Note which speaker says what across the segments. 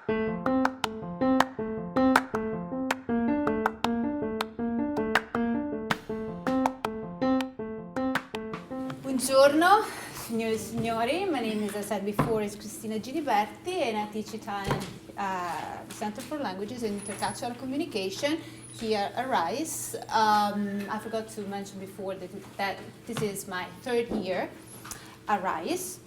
Speaker 1: Buongiorno, signore e signori. My name, as I said before, is Cristina Giliberti, and I teach Italian at the Center for Languages and Intercultural Communication here at Rice. I forgot to mention before that this is my third year at Rice.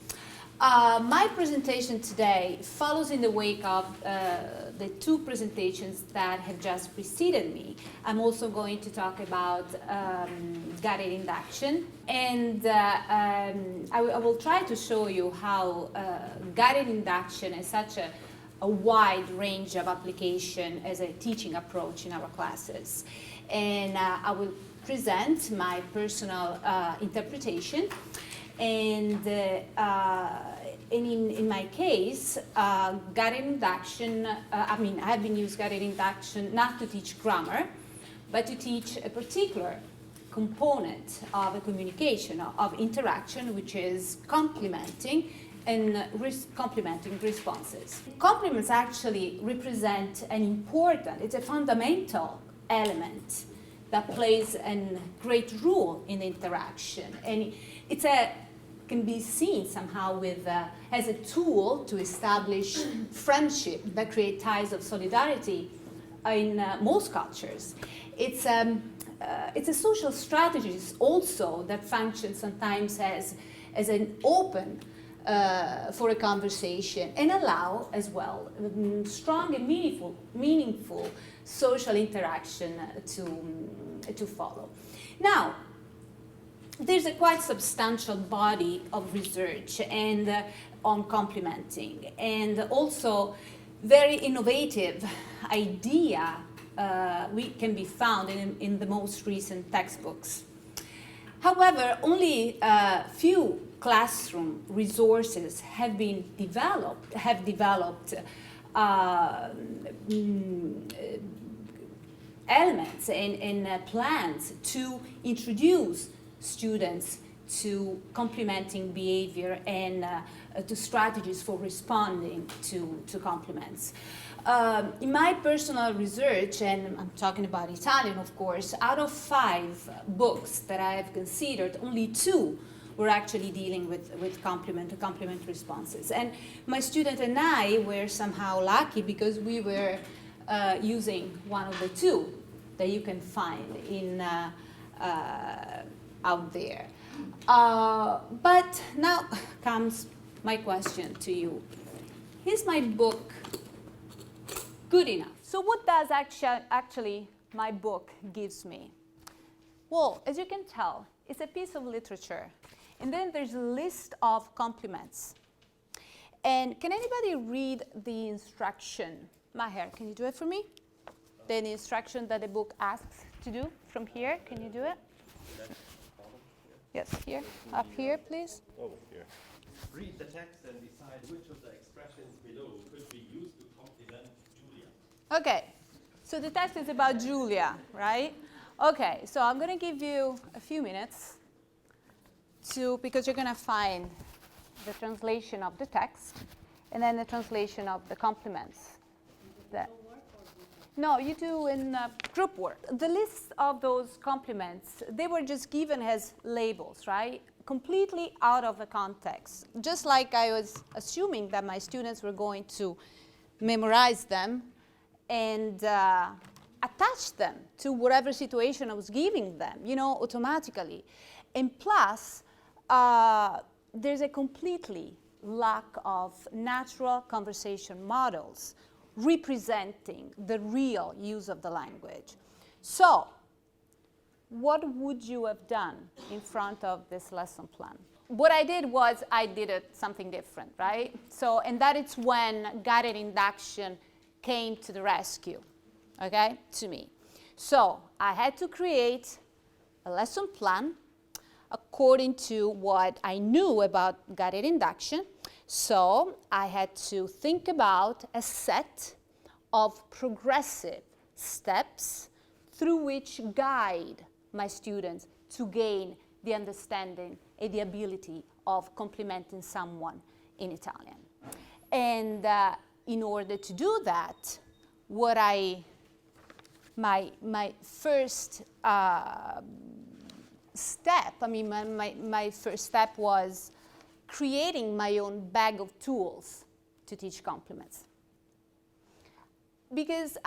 Speaker 1: My presentation today follows in the wake of the two presentations that have just preceded me. I'm also going to talk about guided induction, and I will try to show you how guided induction is such a wide range of application as a teaching approach in our classes. And I will present my personal interpretation. And in my case, guided induction, I have been using guided induction not to teach grammar, but to teach a particular component of a communication, of interaction, which is complementing and complementing responses. Complements actually represent an important, it's a fundamental element that plays a great role in interaction. And it's can be seen somehow as a tool to establish friendship that create ties of solidarity in most cultures. It's a social strategy also that functions sometimes as an open for a conversation and allow as well strong and meaningful social interaction to follow. Now, there's a quite substantial body of research and on complementing, and also very innovative idea can be found in the most recent textbooks. However, only a few classroom resources have developed elements and plans to introduce students to complementing behavior and to strategies for responding to compliments. In my personal research, and I'm talking about Italian, of course, out of 5 books that I have considered, only 2 were actually dealing with compliment responses. And my student and I were somehow lucky because we were using one of the 2 that you can find in out there. But now comes my question to you. Is my book good enough? So what does actually my book gives me? Well, as you can tell, it's a piece of literature. And then there's a list of compliments. And can anybody read the instruction? Maher, can you do it for me? The instruction that the book asks to do from here, can you do it? Yes, here. Up here, please.
Speaker 2: Oh, here. Read the text and decide which of the expressions below could be used to compliment Julia.
Speaker 1: Okay, so the text is about Julia, right? Okay, so I'm going to give you a few minutes because you're going to find the translation of the text and then the translation of the compliments. No, you do in group work. The list of those compliments, they were just given as labels, right? Completely out of the context. Just like I was assuming that my students were going to memorize them and attach them to whatever situation I was giving them, automatically. And plus, there's a completely lack of natural conversation models representing the real use of the language. So, what would you have done in front of this lesson plan? What I did was I did something different, right? So, and that is when guided induction came to the rescue, okay, to me. So, I had to create a lesson plan according to what I knew about guided induction. So I had to think about a set of progressive steps through which guide my students to gain the understanding and the ability of complimenting someone in Italian. And in order to do that, my first step, my first step was creating my own bag of tools to teach complements. Because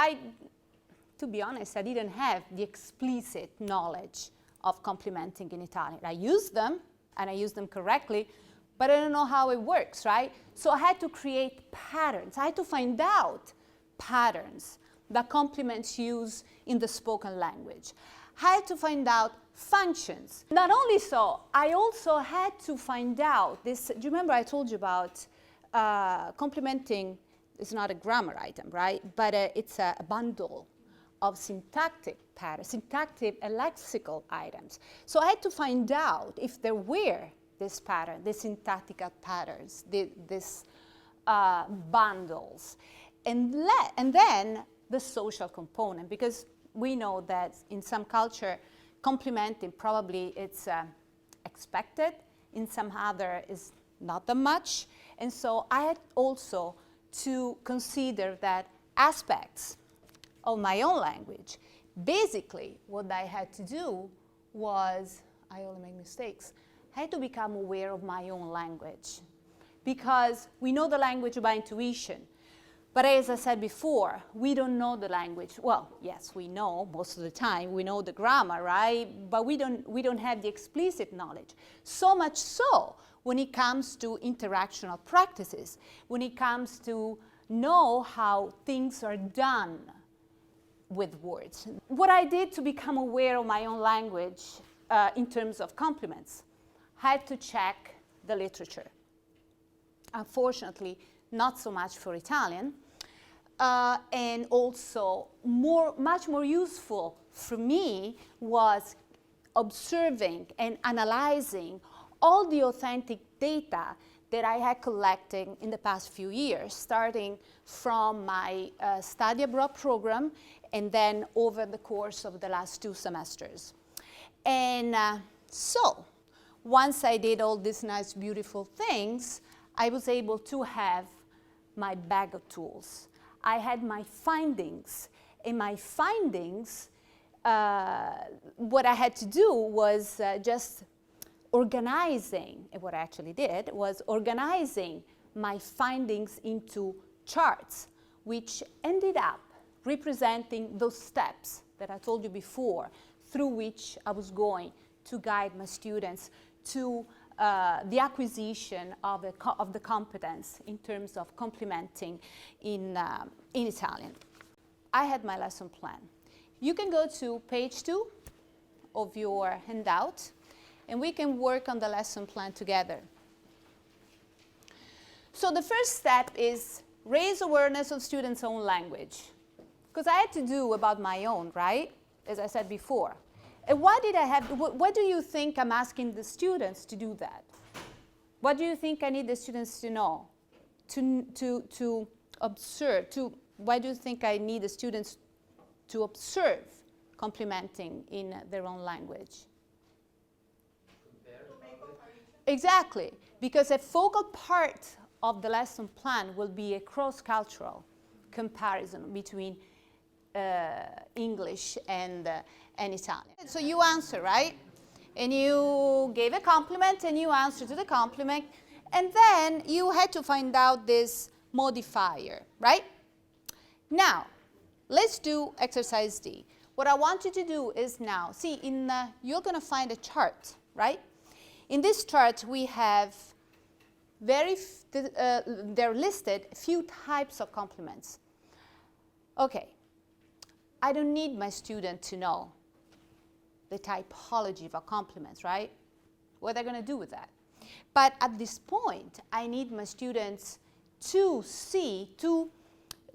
Speaker 1: to be honest, I didn't have the explicit knowledge of complementing in Italian. I used them, and I used them correctly, but I don't know how it works, right? So I had to create patterns. I had to find out patterns that complements use in the spoken language. I had to find out functions. Not only so, I also had to find out this. Do you remember I told you about complementing? It's not a grammar item, right? But it's a bundle of syntactic patterns, syntactic and lexical items. So I had to find out if there were this pattern, these syntactical patterns, these bundles. And then the social component, because we know that in some culture, complementing probably it's expected, in some other is not that much. And so I had also to consider that aspects of my own language. Basically, what I had to do was, I only make mistakes, I had to become aware of my own language. Because we know the language by intuition. But as I said before, we don't know the language. Well, yes, we know most of the time. We know the grammar, right? But we don't have the explicit knowledge. So much so when it comes to interactional practices, when it comes to know how things are done with words. What I did to become aware of my own language in terms of complements, I had to check the literature. Unfortunately, not so much for Italian, and also much more useful for me was observing and analyzing all the authentic data that I had collected in the past few years, starting from my study abroad program and then over the course of the last 2 semesters. And so once I did all these nice, beautiful things, I was able to have my bag of tools. I had my findings. And my findings, what I had to do was just organizing, and what I actually did was organizing my findings into charts, which ended up representing those steps that I told you before, through which I was going to guide my students to the acquisition of the competence in terms of complementing in Italian. I had my lesson plan. You can go to page 2 of your handout, and we can work on the lesson plan together. So the first step is raise awareness of students' own language. Because I had to do about my own, right? As I said before. And why did I have, what do you think I'm asking the students to do that? What do you think I need the students to know? To observe, why do you think I need the students to observe complementing in their own language? Exactly, because a focal part of the lesson plan will be a cross-cultural comparison between English and Italian. So you answer, right? And you gave a compliment and you answered to the compliment, and then you had to find out this modifier, right? Now, let's do exercise D. What I want you to do is now, see, you're going to find a chart, right? In this chart, we have they're listed a few types of complements. Okay, I don't need my student to know the typology of a complement, right? What are they going to do with that? But at this point, I need my students to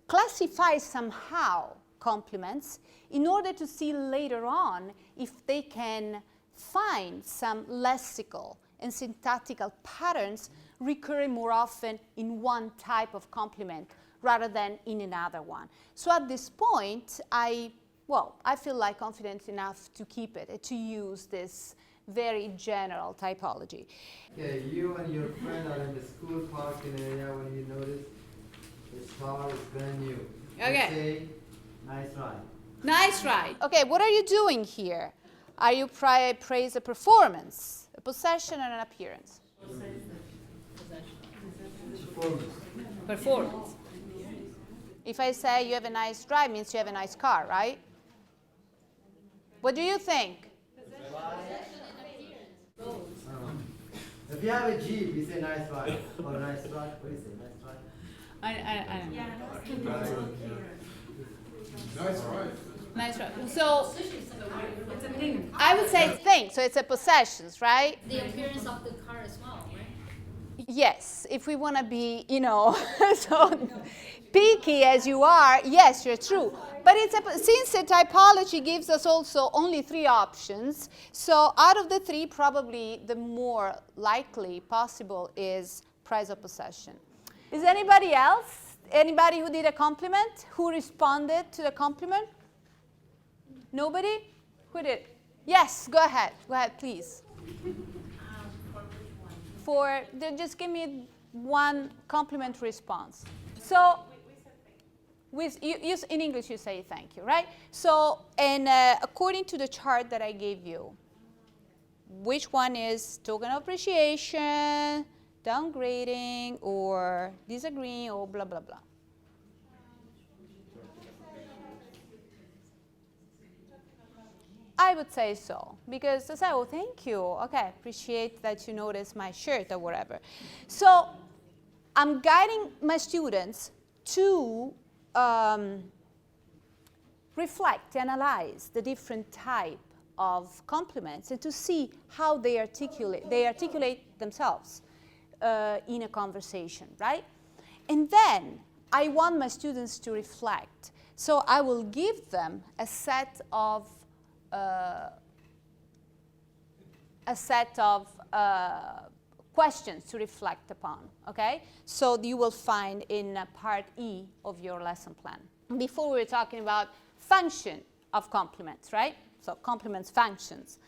Speaker 1: classify somehow complements in order to see later on if they can find some lexical and syntactical patterns recurring more often in one type of complement rather than in another one. So at this point, I feel like confident enough to keep it, to use this very general typology.
Speaker 3: Okay, you and your friend are in the school parking area when you notice This car is brand new.
Speaker 1: Okay.
Speaker 3: Say, nice ride.
Speaker 1: Nice ride. Okay, what are you doing here? Are you praise a performance, a possession, and an appearance?
Speaker 3: Performance.
Speaker 1: Performance. If I say you have a nice drive, means you have a nice car, right? What do you think?
Speaker 3: If you have a Jeep, we say nice ride. Or nice ride. What do you say? Nice ride?
Speaker 1: I don't know.
Speaker 4: Nice ride.
Speaker 1: Nice ride. So I would say thing. So it's a possessions, right?
Speaker 5: The appearance of the car as well, right?
Speaker 1: Yes, if we want to be, so picky as you are, yes, you're true. But since the typology gives us also only 3 options, so out of the 3, probably the more likely possible is price of possession. Is anybody else? Anybody who did a compliment? Who responded to the compliment? Nobody? Who did? Yes, go ahead. Go ahead, please. Just give me one compliment response. So, in English you say thank you, right? So, and according to the chart that I gave you, which one is token of appreciation, downgrading, or disagreeing, or blah, blah, blah? I would say so, because I say, oh, thank you. Okay, appreciate that you noticed my shirt or whatever. So I'm guiding my students to reflect, analyze the different type of compliments and to see how they articulate themselves in a conversation, right? And then I want my students to reflect. So I will give them a set of questions to reflect upon, okay? So you will find in part E of your lesson plan. Before we were talking about function of complements, right? So complements functions.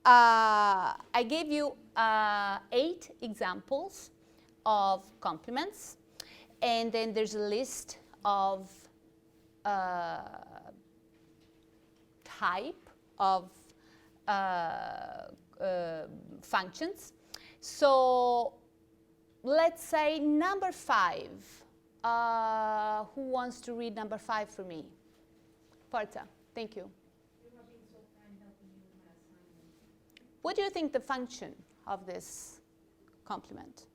Speaker 1: I gave you 8 examples of complements, and then there's a list of type of functions. So let's say number 5. Who wants to read number 5 for me? Porta, thank you. What do you think the function of this complement?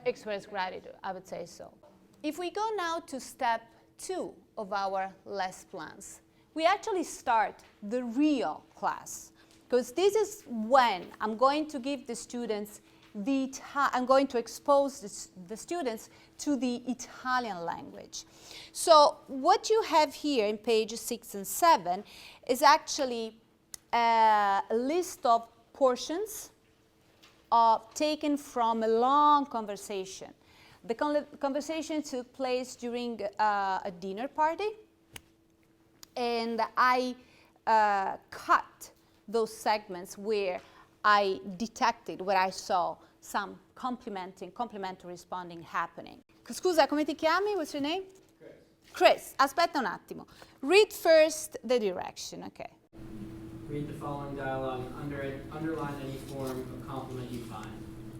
Speaker 1: Express gratitude, I would say so. If we go now to step 2 of our lesson plans, we actually start the real class, because this is when I'm going to give the students I'm going to expose the students to the Italian language. So what you have here in pages 6 and 7 is actually a list of portions taken from a long conversation. The conversation took place during a dinner party, and I cut those segments where I detected, where I saw some complimentary responding happening. Scusa, come ti chiami? What's your name? Chris. Aspetta un attimo. Read first the direction, okay.
Speaker 6: Read the following dialogue and underline any form of compliment you find.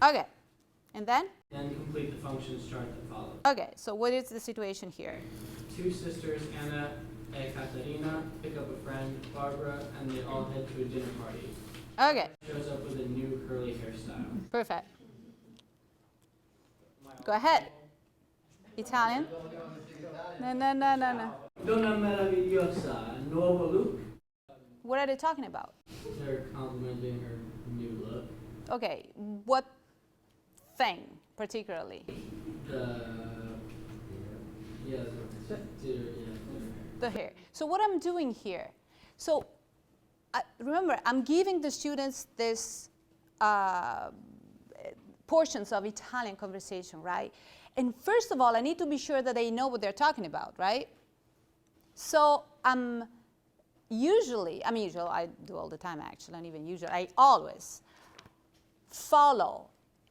Speaker 1: Okay. And then?
Speaker 6: Then complete the functions chart that follows.
Speaker 1: Okay, so what is the situation here?
Speaker 6: 2 sisters, Anna and Katerina, pick up a friend, Barbara, and they all head to a dinner party.
Speaker 1: Okay.
Speaker 6: Shows up with a new curly hairstyle.
Speaker 1: Perfect. Go ahead. Italian? No.
Speaker 6: Donna meravigliosa, nuovo look.
Speaker 1: What are they talking about?
Speaker 6: They're complimenting her new look.
Speaker 1: Okay, what thing particularly? The hair. So what I'm doing here, so remember, I'm giving the students this portions of Italian conversation, right? And first of all, I need to be sure that they know what they're talking about, right? So I do all the time actually, not even usually, I always follow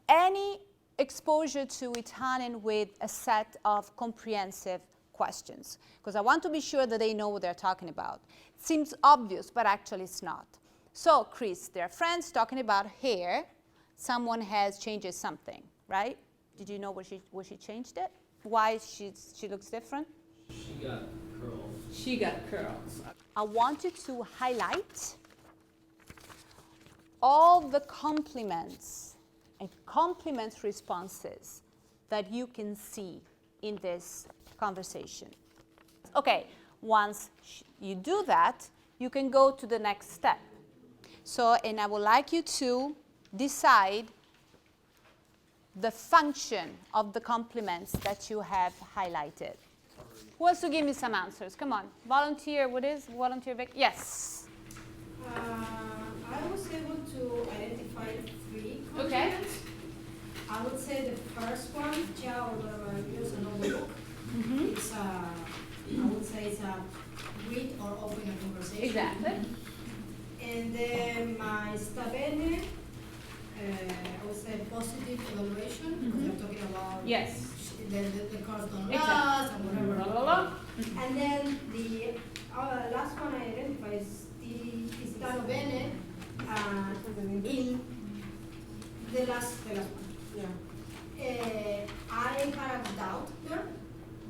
Speaker 1: any exposure to Italian with a set of comprehensive questions, because I want to be sure that they know what they're talking about. It seems obvious, but actually it's not. So, Chris, they're friends talking about hair. Someone has changed something, right? Did you know where she changed it? Why she looks different?
Speaker 6: She got curls.
Speaker 1: She got curls. I want you to highlight all the compliments and complement responses that you can see in this conversation. Okay, once you do that, you can go to the next step. So, and I would like you to decide the function of the complements that you have highlighted. Who wants to give me some answers? Come on. Volunteer, what is volunteer? Yes.
Speaker 4: I was able to identify 3
Speaker 1: Okay.
Speaker 4: complements. I would say the first one, ciao, use another book. It's I would say it's a read or open a conversation.
Speaker 1: Exactly.
Speaker 4: And then my sta bene, I would say positive evaluation, because I'm talking about
Speaker 1: Yes.
Speaker 4: the cars don't
Speaker 1: Exactly.
Speaker 4: last and whatever.
Speaker 1: Blah, blah, blah.
Speaker 4: And then the last one I identify is the sta bene in the last one. I had a doubt there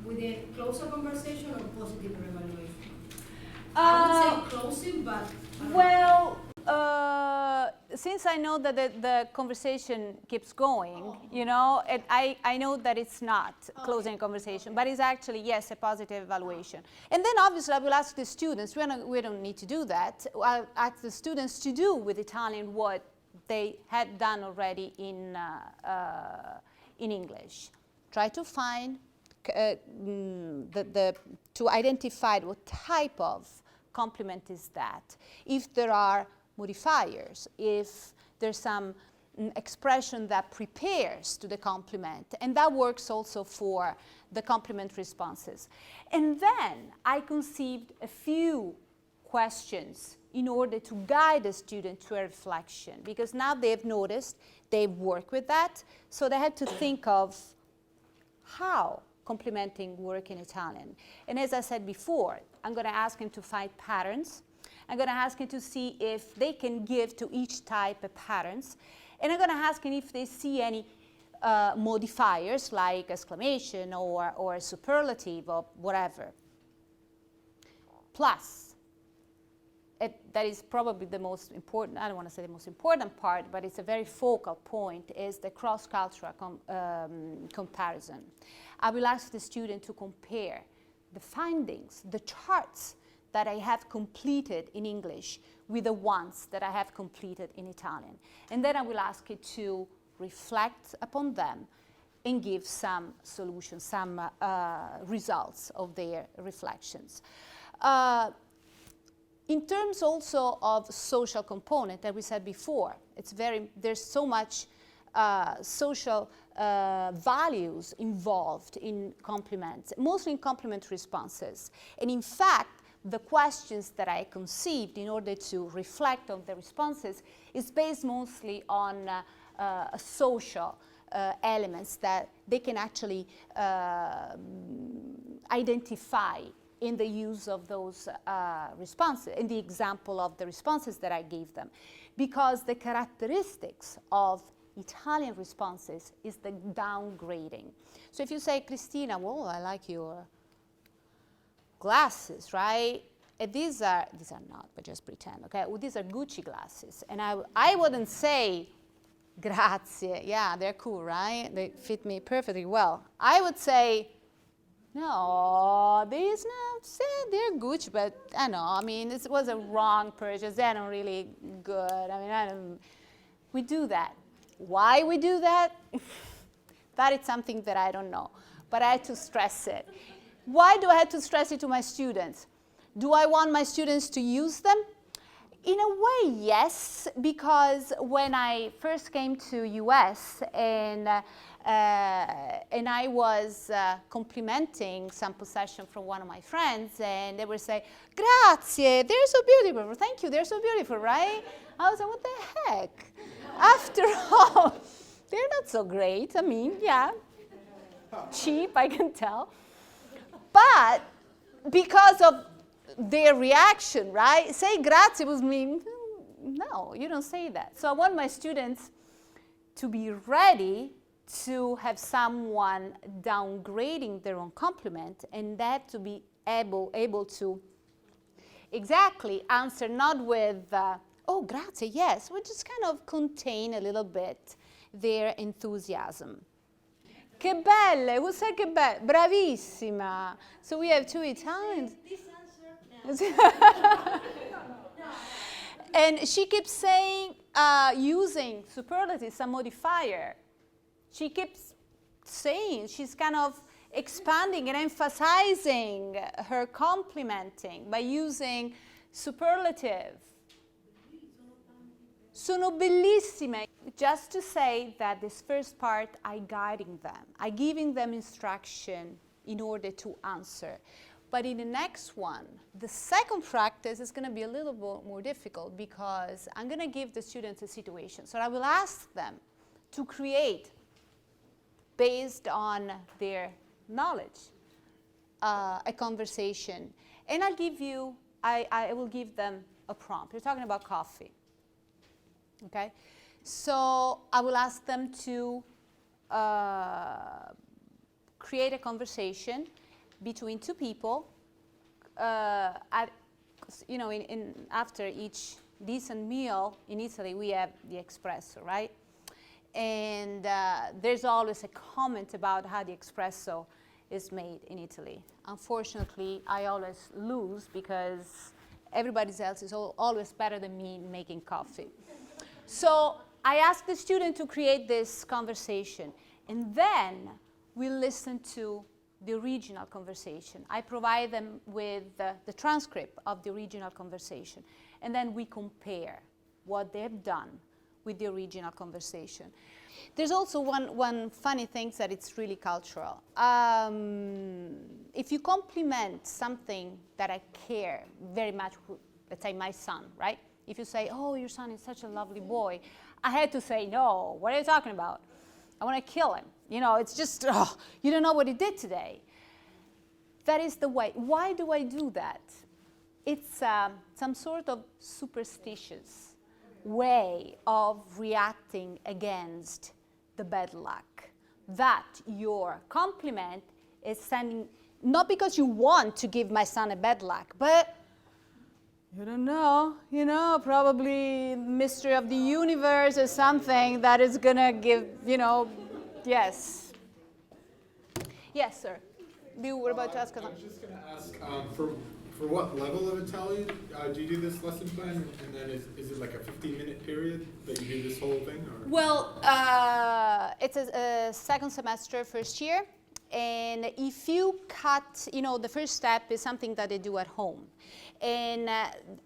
Speaker 4: with a closer conversation or positive evaluation. I would say closing, but
Speaker 1: Well, since I know that the conversation keeps going, you know, I know that it's not closing a conversation, but it's actually, yes, a positive evaluation. And then obviously I will ask the students, we don't need to do that, I'll ask the students to do with Italian what they had done already in English. Try to find, to identify what type of complement is that. If there are modifiers, if there's some expression that prepares to the complement, and that works also for the complement responses. And then I conceived a few questions in order to guide the student to a reflection, because now they've noticed, they've worked with that, so they had to think of how complementing work in Italian. And as I said before, I'm going to ask him to find patterns. I'm going to ask him to see if they can give to each type of patterns. And I'm going to ask him if they see any modifiers like exclamation or superlative or whatever. Plus, that is probably the most important, I don't want to say the most important part, but it's a very focal point, is the cross-cultural comparison. I will ask the student to compare the findings, the charts that I have completed in English with the ones that I have completed in Italian. And then I will ask it to reflect upon them and give some solutions, some results of their reflections. In terms also of social component, that we said before, there's so much social values involved in compliments, mostly in complement responses. And in fact, the questions that I conceived in order to reflect on the responses is based mostly on social elements that they can actually identify in the use of those responses, in the example of the responses that I gave them. Because the characteristics of Italian responses is the downgrading. So if you say, Cristina, well, I like your glasses, right? And these are not, but just pretend, okay? Well, these are Gucci glasses. And I wouldn't say, grazie, yeah, they're cool, right? They fit me perfectly well. I would say, no, they're Gucci, but I know, I mean, this was a wrong purchase. They're not really good. I mean, we do that. Why we do that? That is something that I don't know, but I had to stress it. Why do I have to stress it to my students? Do I want my students to use them? In a way, yes, because when I first came to US and I was complimenting some possession from one of my friends, and they would say, grazie, they're so beautiful. Thank you, they're so beautiful, right? I was like, what the heck? After all, they're not so great. I mean, yeah, cheap, I can tell. But because of their reaction, right? Say grazie would mean, no, you don't say that. So I want my students to be ready to have someone downgrading their own compliment, and that to be able to exactly answer not with, oh, grazie, yes, we just kind of contain a little bit their enthusiasm. Che belle, who said che belle? Bravissima. So we have two Italians.
Speaker 5: This answer?
Speaker 1: And she keeps saying, using superlatives, a modifier. She keeps saying, she's kind of expanding and emphasizing her complimenting by using superlative. Sono bellissime. Just to say that this first part, I guiding them. I giving them instruction in order to answer. But in the next one, the second practice is going to be a little bit more difficult because I'm going to give the students a situation. So I will ask them to create, based on their knowledge, a conversation. And I'll give you, I will give them a prompt. We're talking about coffee. Okay? So I will ask them to create a conversation between two people after each decent meal in Italy we have the espresso, right? And there's always a comment about how the espresso is made in Italy. Unfortunately, I always lose because everybody else is always better than me in making coffee. So I ask the student to create this conversation, and then we listen to the original conversation. I provide them with the transcript of the original conversation, and then we compare what they've done with the original conversation. There's also one funny thing that it's really cultural. If you compliment something that I care very much, let's say my son, right? If you say, oh, your son is such a lovely boy, I had to say, no, what are you talking about? I want to kill him. You know, it's just, oh, you don't know what he did today. That is the way. Why do I do that? It's some sort of superstitious way of reacting against the bad luck. That your compliment is sending, not because you want to give my son a bad luck, but you don't know, probably mystery of the universe or something that is going to give, yes. Yes, sir. You were about to ask.
Speaker 7: I was just going to ask, for what level of Italian do you do this lesson plan? And then is it like a 15-minute period that you do this whole thing? Or?
Speaker 1: Well, it's a second semester, first year. And if you cut, the first step is something that they do at home. And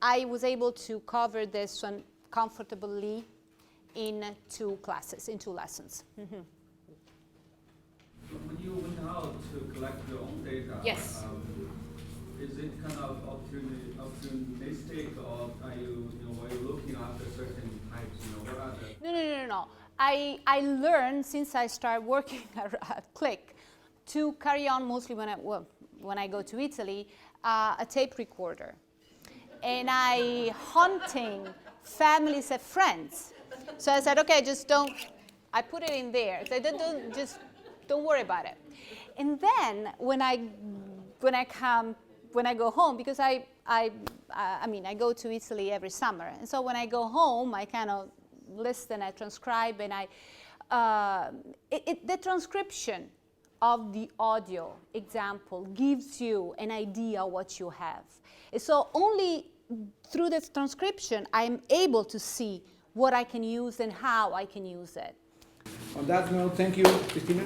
Speaker 1: I was able to cover this one comfortably in two lessons. Mm-hmm.
Speaker 8: When you went out to collect your own data,
Speaker 1: yes.
Speaker 8: Is it kind of opportunistic, or are you looking after certain types? What are the?
Speaker 1: No. I learned since I started working at Click to carry on mostly when I go to Italy, a tape recorder. And I hunting families and friends. So I said, okay, I put it in there. So don't worry about it. And then when I go home, because I go to Italy every summer. And so when I go home, I kind of listen, I transcribe, and the transcription of the audio example gives you an idea what you have. So only through this transcription, I'm able to see what I can use and how I can use it.
Speaker 9: On that note, thank you, Cristina.